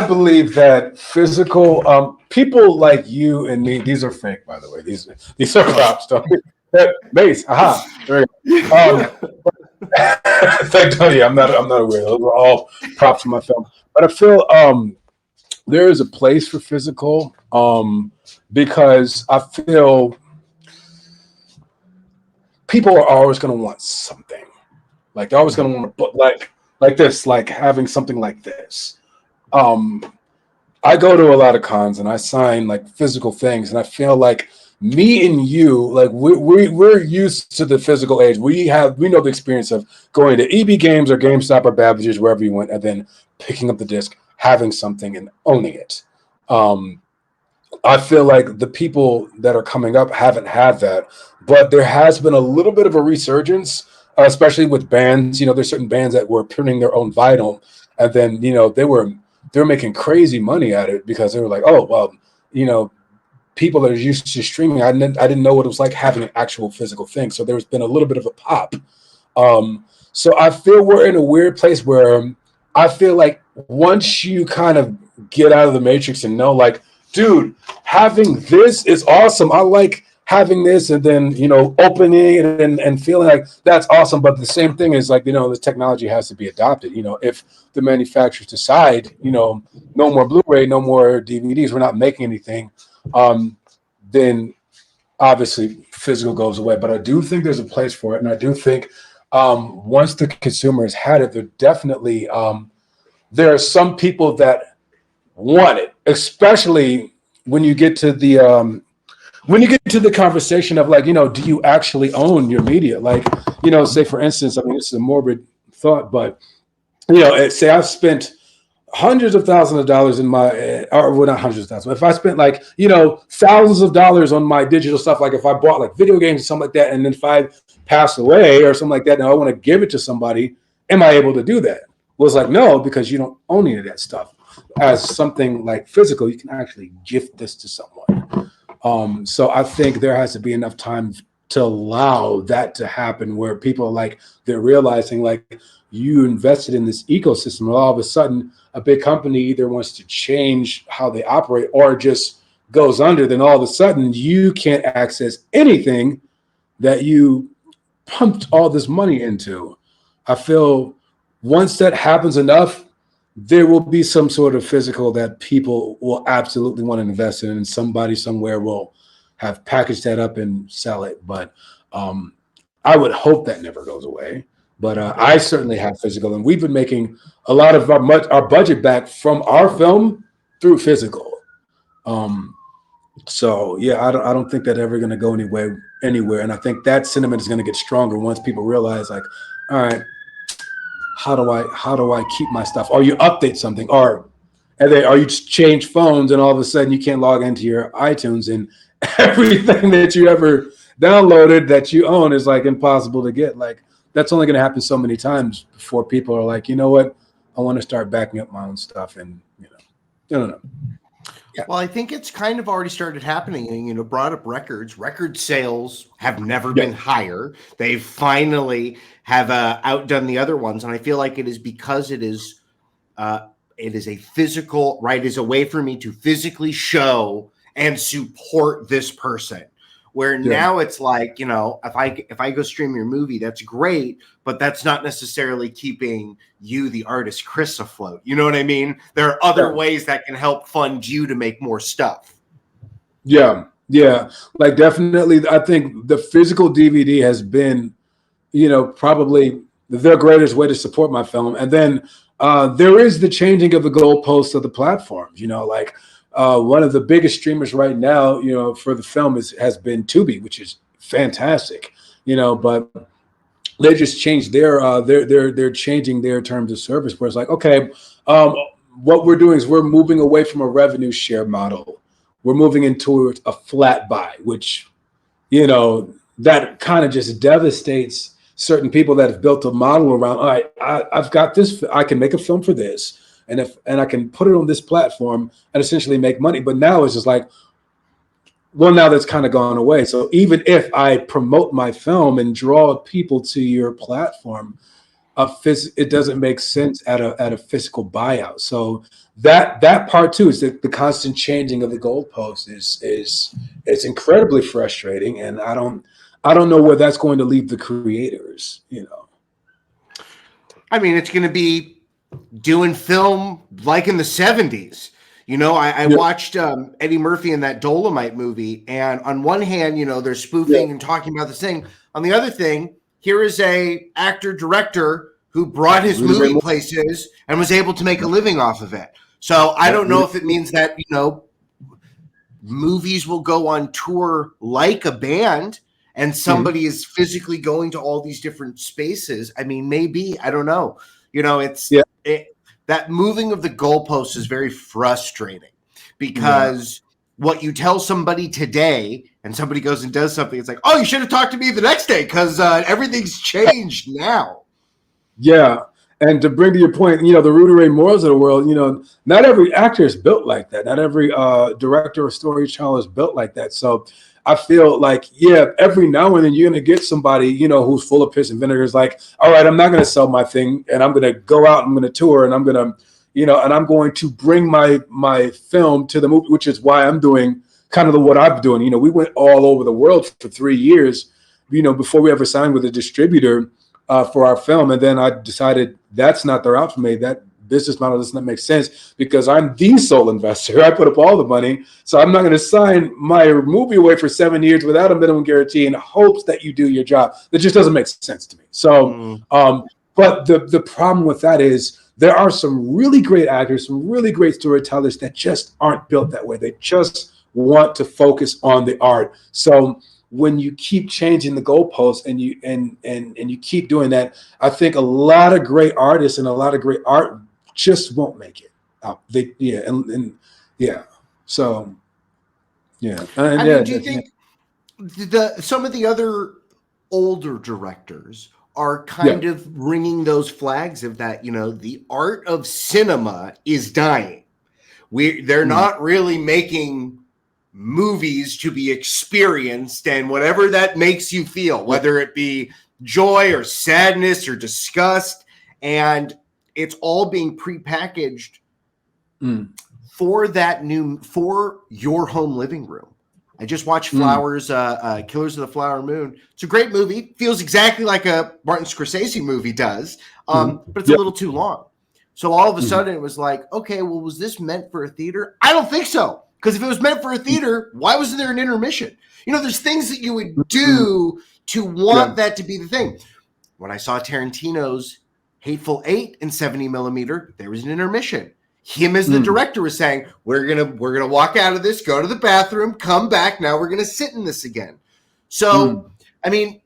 S3: believe that physical, people like you and me, these are fake, by the way. These are props. Base, aha. There you go. Thank you. I'm not aware. Those are all props from my film. But I feel there is a place for physical, because I feel people are always going to want something. Like they're always going to want to put like this, like having something like this. I go to a lot of cons and I sign like physical things, and I feel like me and you, like we're used to the physical age. We know the experience of going to EB Games or GameStop or Babbage's, wherever you went, and then picking up the disc, having something and owning it. I feel like the people that are coming up haven't had that, but there has been a little bit of a resurgence, especially with bands. There's certain bands that were printing their own vinyl, and then they were making crazy money at it because they were like, oh well, people that are used to streaming, I didn't know what it was like having an actual physical thing. So there's been a little bit of a pop. So I feel we're in a weird place where I feel like once you kind of get out of the matrix and know, like, dude, having this is awesome. I like having this, and then opening it and feeling like that's awesome. But the same thing is like, the technology has to be adopted. If the manufacturers decide, no more Blu-ray, no more DVDs, we're not making anything, then obviously physical goes away. But I do think there's a place for it, and I do think once the consumer has had it, there definitely there are some people that want it, especially when you get to the conversation of like, do you actually own your media? Like, say for instance, I mean, this is a morbid thought, but say I've spent hundreds of thousands of dollars in my, or well, not hundreds of thousands. If I spent like, thousands of dollars on my digital stuff, like if I bought like video games or something like that, and then if I pass away or something like that, and I want to give it to somebody, am I able to do that? Well, it's like, no, because you don't own any of that stuff. As something like physical, you can actually gift this to someone. So I think there has to be enough time to allow that to happen, where people are like, they're realizing like, you invested in this ecosystem, and all of a sudden a big company either wants to change how they operate or just goes under, then all of a sudden you can't access anything that you pumped all this money into. I feel once that happens enough, there will be some sort of physical that people will absolutely want to invest in, and somebody somewhere will have packaged that up and sell it. But I would hope that never goes away. But I certainly have physical, and we've been making a lot of our budget back from our film through physical. So yeah, I don't think that's ever going to go anywhere. And I think that sentiment is going to get stronger once people realize, like, all right, how do I keep my stuff? Or you update something, or you just change phones, and all of a sudden you can't log into your iTunes, and everything that you ever downloaded that you own is like impossible to get. Like, that's only going to happen so many times before people are like, you know what, I want to start backing up my own stuff, and I don't know.
S2: Well, I think it's kind of already started happening. And, brought up records. Record sales have never been higher. They finally have outdone the other ones, and I feel like it is because it is a physical, right? Is a way for me to physically show and support this person. Where now it's like, if I go stream your movie, that's great, but that's not necessarily keeping you, the artist Chris, afloat. You know what I mean? There are other ways that can help fund you to make more stuff.
S3: Yeah. Like definitely, I think the physical DVD has been, probably the greatest way to support my film. And then there is the changing of the goalposts of the platforms. One of the biggest streamers right now, for the film has been Tubi, which is fantastic. But they just changed they're changing their terms of service, where it's like, okay, what we're doing is we're moving away from a revenue share model. We're moving into a flat buy, which, that kind of just devastates certain people that have built a model around, all right, I've got this, I can make a film for this. And I can put it on this platform and essentially make money. But now it's just like, well, now that's kind of gone away. So even if I promote my film and draw people to your platform, it doesn't make sense at a physical buyout. So that part too is that the constant changing of the goalposts is incredibly frustrating, and I don't know where that's going to leave the creators.
S2: I mean, it's going to be doing film like in the 70s. I watched Eddie Murphy in that Dolomite movie, and on one hand, they're spoofing and talking about this thing. On the other thing, here is a actor director who brought his movie places and was able to make a living off of it. So I don't know if it means that movies will go on tour like a band, and somebody is physically going to all these different spaces. I mean, maybe, I don't know. That moving of the goalposts is very frustrating, because what you tell somebody today and somebody goes and does something, it's like, oh, you should have talked to me the next day, because everything's changed now. Yeah.
S3: And to bring to your point, the Rudy Ray Moores of the world, not every actor is built like that. Not every director or storyteller is built like that. So I feel like, every now and then you're going to get somebody, who's full of piss and vinegar, is like, all right, I'm not going to sell my thing, and I'm going to go out, I'm going to tour, and I'm going to, and I'm going to bring my film to the movie, which is why I'm doing kind of what I'm doing. We went all over the world for 3 years, before we ever signed with a distributor for our film. And then I decided that's not the route for me. That business model does not make sense, because I'm the sole investor. I put up all the money. So I'm not going to sign my movie away for 7 years without a minimum guarantee in hopes that you do your job. That just doesn't make sense to me. So, but the problem with that is there are some really great actors, some really great storytellers that just aren't built that way. They just want to focus on the art. So when you keep changing the goalposts and you keep doing that, I think a lot of great artists and a lot of great art just won't make it out. So yeah.
S2: I mean, do you think some of the other older directors are kind of ringing those flags of that, the art of cinema is dying? They're not really making movies to be experienced, and whatever that makes you feel, whether it be joy or sadness or disgust, and it's all being prepackaged for your home living room. I just watched Flowers, Killers of the Flower Moon. It's a great movie. Feels exactly like a Martin Scorsese movie does, but it's a little too long. So all of a sudden it was like, okay, well, was this meant for a theater? I don't think so. Because if it was meant for a theater, why wasn't there an intermission? There's things that you would do to want that to be the thing. When I saw Tarantino's Hateful Eight in 70 millimeter, there was an intermission. Him as the director was saying, we're gonna walk out of this, go to the bathroom, come back. Now we're gonna sit in this again. So, I mean,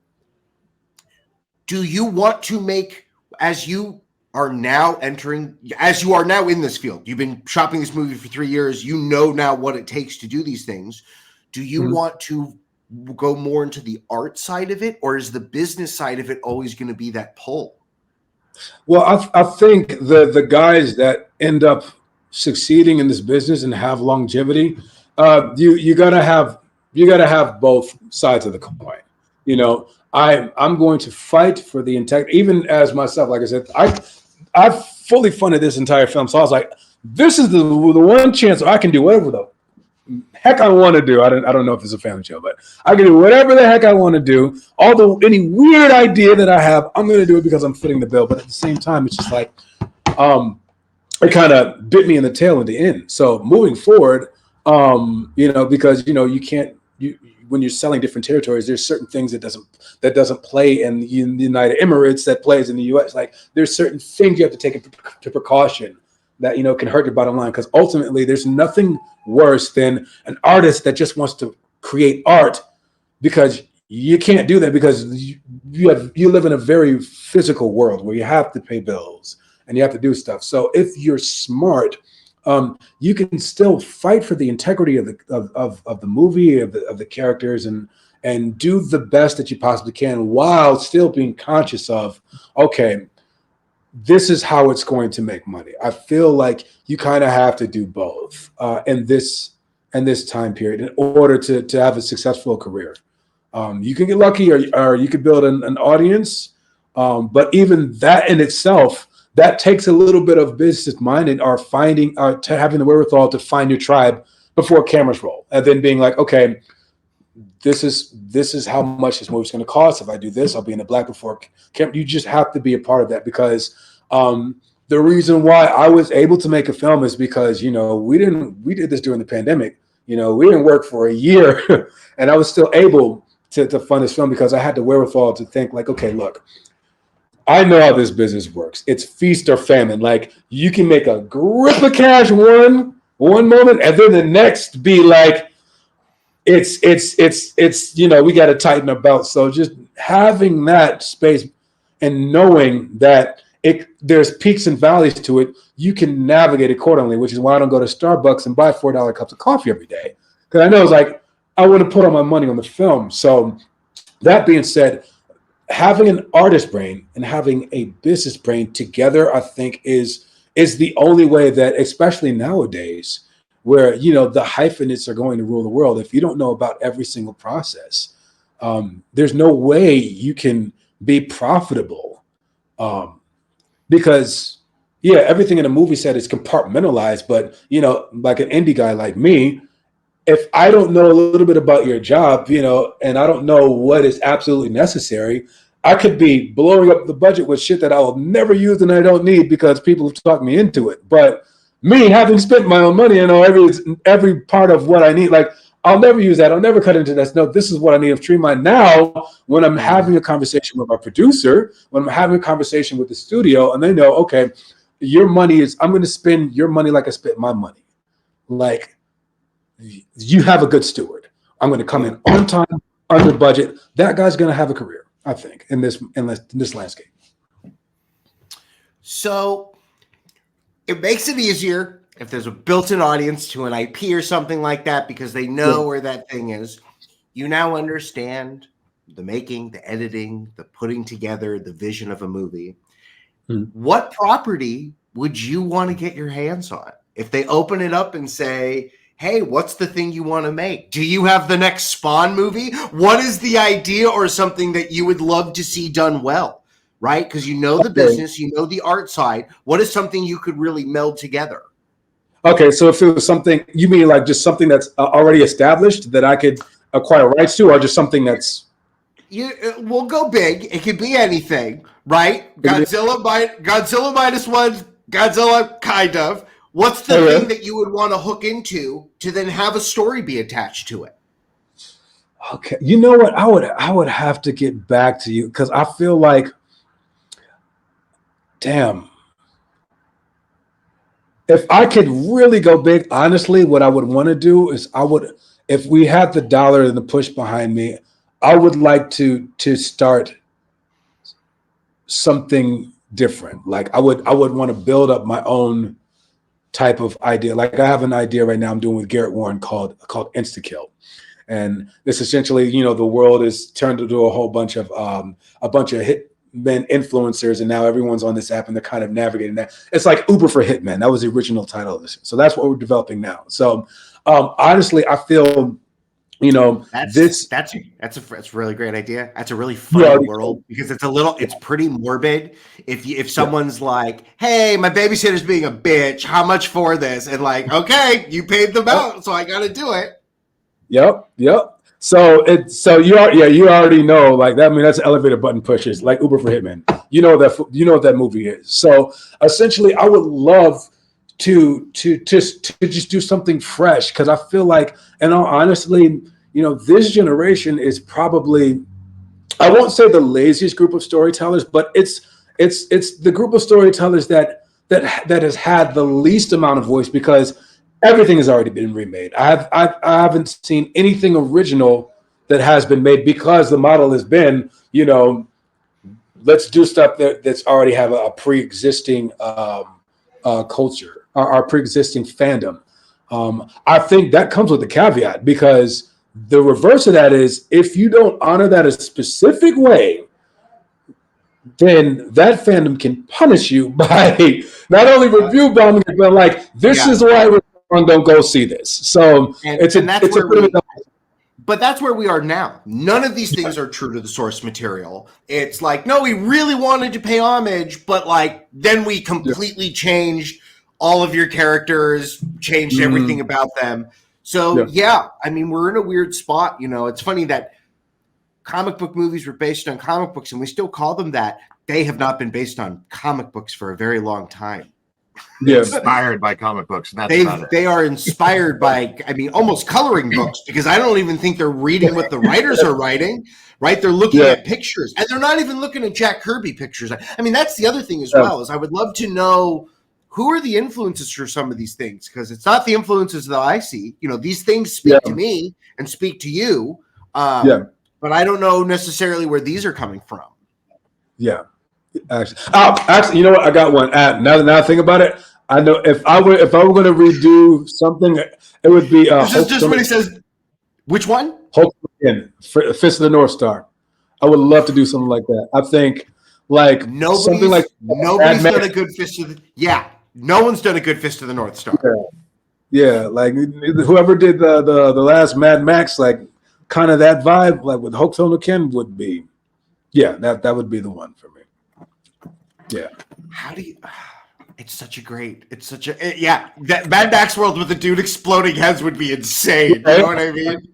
S2: do you want to make, as you are now in this field, you've been shopping this movie for 3 years, now what it takes to do these things. Do you want to go more into the art side of it, or is the business side of it always going to be that pull?
S3: Well, I think the guys that end up succeeding in this business and have longevity, you gotta have both sides of the coin. You know, I'm going to fight for the integrity, even as myself. Like I said, I fully funded this entire film, so I was like, this is the one chance I can do whatever the heck I want to do. I don't know if it's a family show, but I can do whatever the heck I want to do. Although any weird idea that I have, I'm going to do it because I'm fitting the bill. But at the same time, it's just like it kind of bit me in the tail in the end. So moving forward, because you can't when you're selling different territories, there's certain things that doesn't play in the United Emirates that plays in the U.S. Like there's certain things you have to take into precaution that can hurt your bottom line, because ultimately there's nothing worse than an artist that just wants to create art, because you can't do that because you live in a very physical world where you have to pay bills and you have to do stuff. So if you're smart, you can still fight for the integrity of the movie, of the characters, and do the best that you possibly can while still being conscious of, okay, this is how it's going to make money. I feel like you kind of have to do both in this time period in order to have a successful career. You can get lucky, or you could build an audience, but even that in itself, that takes a little bit of business minded, or having the wherewithal to find your tribe before cameras roll, and then being like, okay, this is how much this movie's going to cost. If I do this, I'll be in the black before camera. You just have to be a part of that, because the reason why I was able to make a film is because we did this during the pandemic. We didn't work for a year, and I was still able to fund this film because I had the wherewithal to think like, okay, look, I know how this business works. It's feast or famine. Like you can make a grip of cash one moment, and then the next be like, it's we got to tighten our belt. So just having that space and knowing that there's peaks and valleys to it, you can navigate accordingly, which is why I don't go to Starbucks and buy $4 cups of coffee every day, because I know it's like I want to put all my money on the film. So that being said, having an artist brain and having a business brain together, I think is the only way that, especially nowadays, where the hyphenates are going to rule the world. If you don't know about every single process, there's no way you can be profitable, because everything in a movie set is compartmentalized. But like an indie guy like me, if I don't know a little bit about your job, and I don't know what is absolutely necessary, I could be blowing up the budget with shit that I will never use and I don't need because people have talked me into it. But me having spent my own money, every part of what I need, like I'll never use that. I'll never cut into that. No, this is what I need of Streamline. Now, when I'm having a conversation with my producer, when I'm having a conversation with the studio, and they know, okay, your money is, I'm going to spend your money like I spent my money. Like, you have a good steward. I'm going to come in on time, under budget. That guy's going to have a career, I think, in this landscape.
S2: So it makes it easier if there's a built-in audience to an IP or something like that, because they know where that thing is. You now understand the making, the editing, the putting together, the vision of a movie. What property would you want to get your hands on if they open it up and say, hey, what's the thing you want to make? Do you have the next Spawn movie? What is the idea or something that you would love to see done well, right? Because the business, the art side. What is something you could really meld together?
S3: Okay, so if it was something, you mean like just something that's already established that I could acquire rights to, or just something that's...
S2: We'll go big. It could be anything, right? Godzilla -1, Godzilla, kind of. What's the thing that you would want to hook into to then have a story be attached to it?
S3: Okay, you know what? I would have to get back to you, because I feel like, damn, if I could really go big, honestly, what I would want to do is if we had the dollar and the push behind me, I would like to start something different. Like I would want to build up my own type of idea. Like I have an idea right now I'm doing with Garrett Warren called Insta-Kill. And this essentially, the world is turned into a whole bunch of been influencers, and now everyone's on this app and they're kind of navigating that. It's like Uber for Hitman. That was the original title of this. So that's what we're developing now. So honestly, I feel,
S2: That's a really great idea. That's a really funny world because it's pretty morbid. If someone's like, "Hey, my babysitter's being a bitch. How much for this?" and like, "Okay, you paid them out, so I got to do it."
S3: Yep. So you already know, like that. I mean, that's elevator button pushes, like Uber for Hitman. You know what that movie is. So essentially, I would love to just do something fresh, because I feel like, and honestly, this generation is probably, I won't say the laziest group of storytellers, but it's the group of storytellers that has had the least amount of voice, because everything has already been remade. I haven't seen anything original that has been made, because the model has been, let's do stuff that's already have a pre-existing culture, our pre-existing fandom. I think that comes with a caveat, because the reverse of that is, if you don't honor that a specific way, then that fandom can punish you by not only review bombing, but like, this is why we're don't go see this. So
S2: but that's where we are now. None of these things are true to the source material. It's like, no, we really wanted to pay homage, but like then we completely changed all of your characters, changed everything about them. So I mean, we're in a weird spot. It's funny that comic book movies were based on comic books, and we still call them that. They have not been based on comic books for a very long time.
S1: Inspired by comic books.
S2: They are inspired by, almost coloring books, because I don't even think they're reading what the writers are writing, right? They're looking at pictures, and they're not even looking at Jack Kirby pictures. I mean, that's the other thing as well, is I would love to know who are the influences for some of these things, because it's not the influences that I see. These things speak to me and speak to you, but I don't know necessarily where these are coming from.
S3: Yeah. Actually, you know what? I got one. Now that I think about it, I know if I were going to redo something, it would be.
S2: This is just what he says. Which one?
S3: Hope again, Fist of the North Star. I would love to do something like that. I think
S2: nobody's done a good Fist of the. Yeah, no one's done a good Fist of the North Star.
S3: Yeah, like whoever did the last Mad Max, like kind of that vibe, like with Hokuto no Ken would be. Yeah, that would be the one for me. Yeah.
S2: How do you? That Mad Max world with the dude exploding heads would be insane. You know what I mean?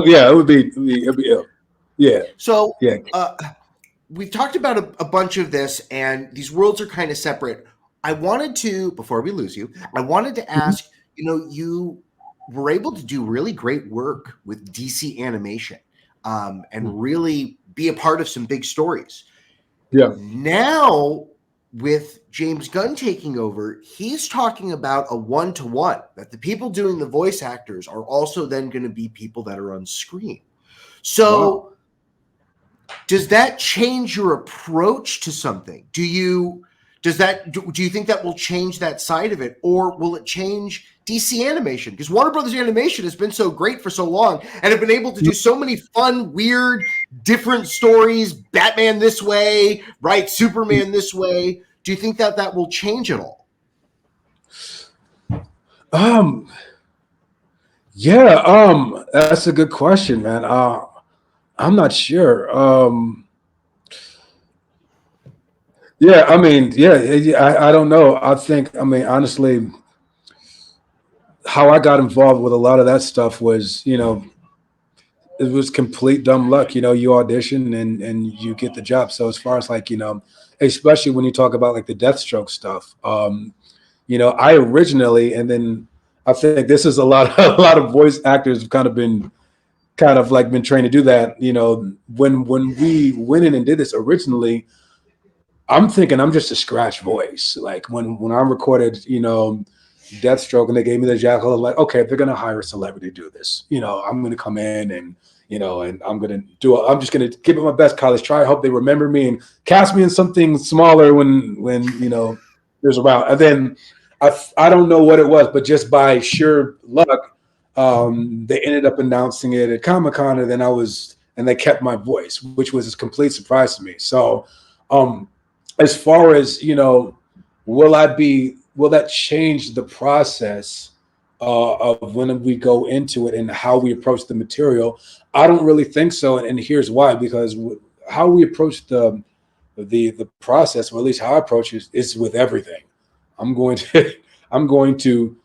S3: Yeah, it would be. It'd be ill. Yeah.
S2: So we've talked about a bunch of this, and these worlds are kind of separate. I wanted to, before we lose you, I wanted to ask. You were able to do really great work with DC animation, and really be a part of some big stories.
S3: Yeah.
S2: Now, with James Gunn taking over, he's talking about a one-to-one, that the people doing the voice actors are also then going to be people that are on screen. So does that change your approach to something? Do you think that will change that side of it, or will it change DC animation? Because Warner Brothers Animation has been so great for so long and have been able to do so many fun, weird, different stories. Batman this way, right? Superman this way. Do you think that will change at all?
S3: That's a good question, man. I'm not sure. I don't know. Honestly, how I got involved with a lot of that stuff was, it was complete dumb luck. You audition and you get the job. So as far as especially when you talk about like the Deathstroke stuff, I originally, and then I think this is a lot of voice actors have been trained to do that. When we went in and did this originally, I'm thinking I'm just a scratch voice. Like when I recorded, Deathstroke, and they gave me the jackal, I was like, okay, they're gonna hire a celebrity to do this. I'm gonna come in and and I'm just gonna give it my best college try. I hope they remember me and cast me in something smaller when there's around. And then I don't know what it was, but just by sheer luck, they ended up announcing it at Comic-Con, and then they kept my voice, which was a complete surprise to me. So As far as will that change the process of when we go into it and how we approach the material? I don't really think so, and here's why: because how we approach the process, or at least how I approach it, is with everything. I'm going to I'm going to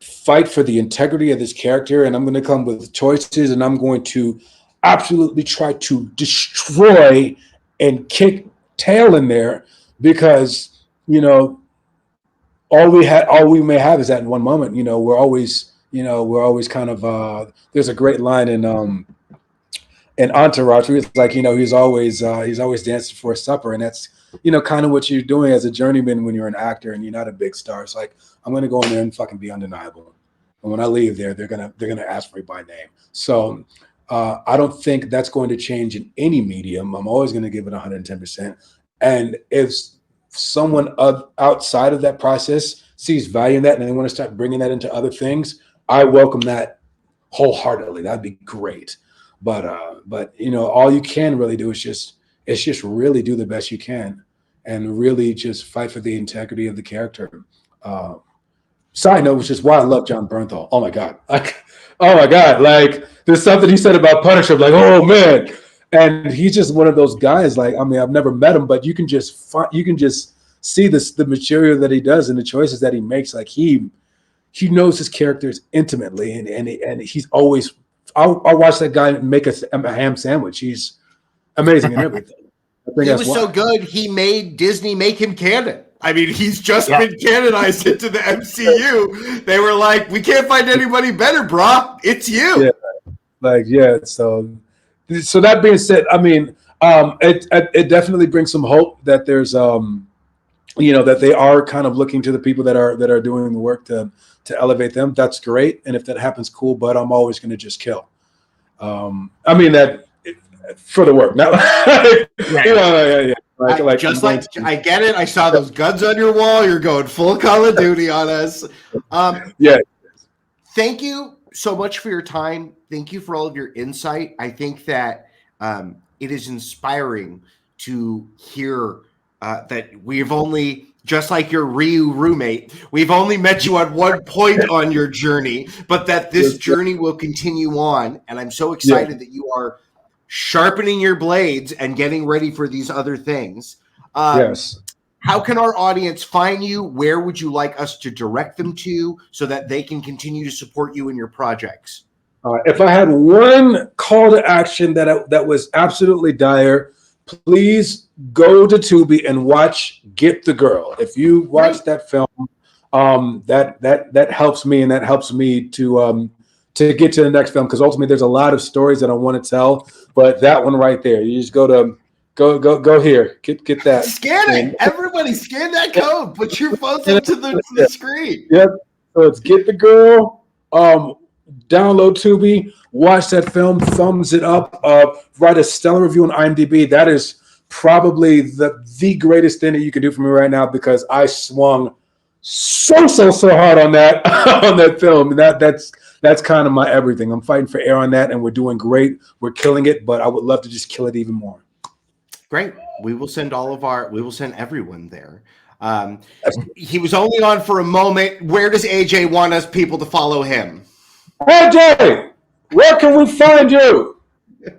S3: fight for the integrity of this character, and I'm going to come with choices, and I'm going to absolutely try to destroy and kick tail in there, because all we may have is that in one moment. We're always kind of there's a great line in Entourage where it's like, he's always dancing for a supper, and that's kind of what you're doing as a journeyman when you're an actor and you're not a big star. It's like, I'm going to go in there and fucking be undeniable, and when I leave there, they're gonna ask me by name. So I don't think that's going to change in any medium. I'm always going to give it 110%. And if someone outside of that process sees value in that and they want to start bringing that into other things, I welcome that wholeheartedly. That'd be great. But all you can really do is just really do the best you can, and really just fight for the integrity of the character. Side note, which is why I love John Bernthal. Oh my god, like there's something he said about Punisher. I'm like, oh man, and he's just one of those guys. Like, I mean, I've never met him, but you can just see the material that he does and the choices that he makes. Like, he knows his characters intimately, and he's always. I'll watch that guy make a ham sandwich. He's amazing in everything.
S2: He was so good, he made Disney make him canon. I mean, he's just been canonized into the MCU. They were like, we can't find anybody better, brah. It's you.
S3: Yeah. So that being said, I mean, it definitely brings some hope that there's, that they are kind of looking to the people that are doing the work to elevate them. That's great. And if that happens, cool. But I'm always going to just kill. I mean that for the work, not yeah.
S2: I get it. I saw those guns on your wall. You're going full Call of Duty on us. Thank you so much for your time. Thank you for all of your insight. I think that it is inspiring to hear that we've only, just like your Ryu roommate, we've only met you at one point on your journey, but that this journey will continue on. And I'm so excited that you are sharpening your blades and getting ready for these other things.
S3: Yes.
S2: How can our audience find you? Where would you like us to direct them to so that they can continue to support you in your projects?
S3: If I had one call to action that was absolutely dire, please go to Tubi and watch Get the Girl. If you watch that film, that helps me, and that helps me to get to the next film, because ultimately there's a lot of stories that I want to tell, but that one right there, you just go here, get that.
S2: Scan it. Everybody scan that code. Put your phones up to the screen.
S3: Yep. So it's Get the Girl. Download Tubi, watch that film, thumbs it up, write a stellar review on IMDb. That is probably the greatest thing that you can do for me right now, because I swung so hard on that on that film. And that's kind of my everything. I'm fighting for air on that, and we're doing great. We're killing it, but I would love to just kill it even more.
S2: Great. We will send everyone there. He was only on for a moment. Where does AJ want us people to follow him?
S3: AJ, where can we find you? We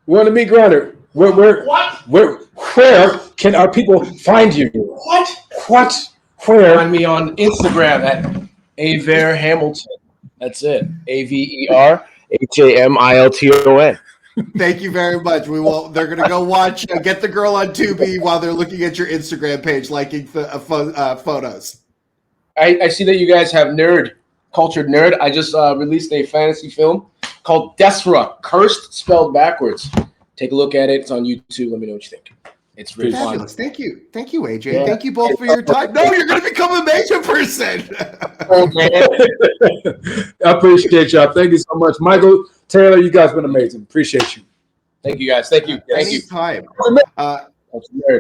S3: want to meet Grunter. Where can our people find you? What? Where?
S4: Find me on Instagram at Aver Hamilton. That's it. AVER HAMILTON.
S2: Thank you very much. They're going to go watch Get the Girl on Tubi while they're looking at your Instagram page, liking photos.
S4: I see that you guys have Cultured Nerd. I just released a fantasy film called Deathstroke, Cursed spelled backwards. Take a look at it. It's on YouTube. Let me know what you think. It's really
S2: fabulous.
S4: fun.
S2: Thank you, AJ. Yeah. Thank you both for your time. No, you're going to become a major person.
S3: I appreciate y'all. Thank you so much, Michael, Taylor. You guys have been amazing. Appreciate you.
S4: Thank you, guys. Thank you.
S2: Anytime.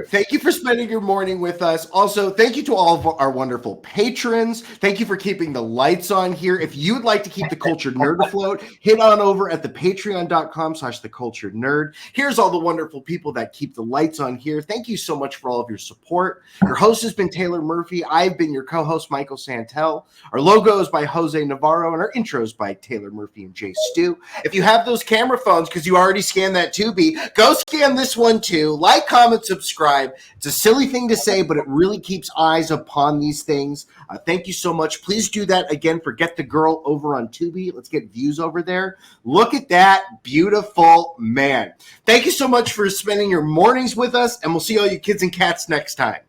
S2: Thank you for spending your morning with us. Also, thank you to all of our wonderful patrons. Thank you for keeping the lights on here. If you'd like to keep the Cultured Nerd afloat, hit on over at the patreon.com/theculturednerd. Here's all the wonderful people that keep the lights on here. Thank you so much for all of your support. Your host has been Taylor Murphy. I've been your co-host, Michael Santel. Our logo is by Jose Navarro, and our intro is by Taylor Murphy and Jay Stu. If you have those camera phones, because you already scanned that Tubi, go scan this one too. Like, comment, subscribe. It's a silly thing to say, but it really keeps eyes upon these things. Thank you so much. Please do that again for Get the Girl over on Tubi. Let's get views over there. Look at that beautiful man. Thank you so much for spending your mornings with us, and we'll see all you kids and cats next time.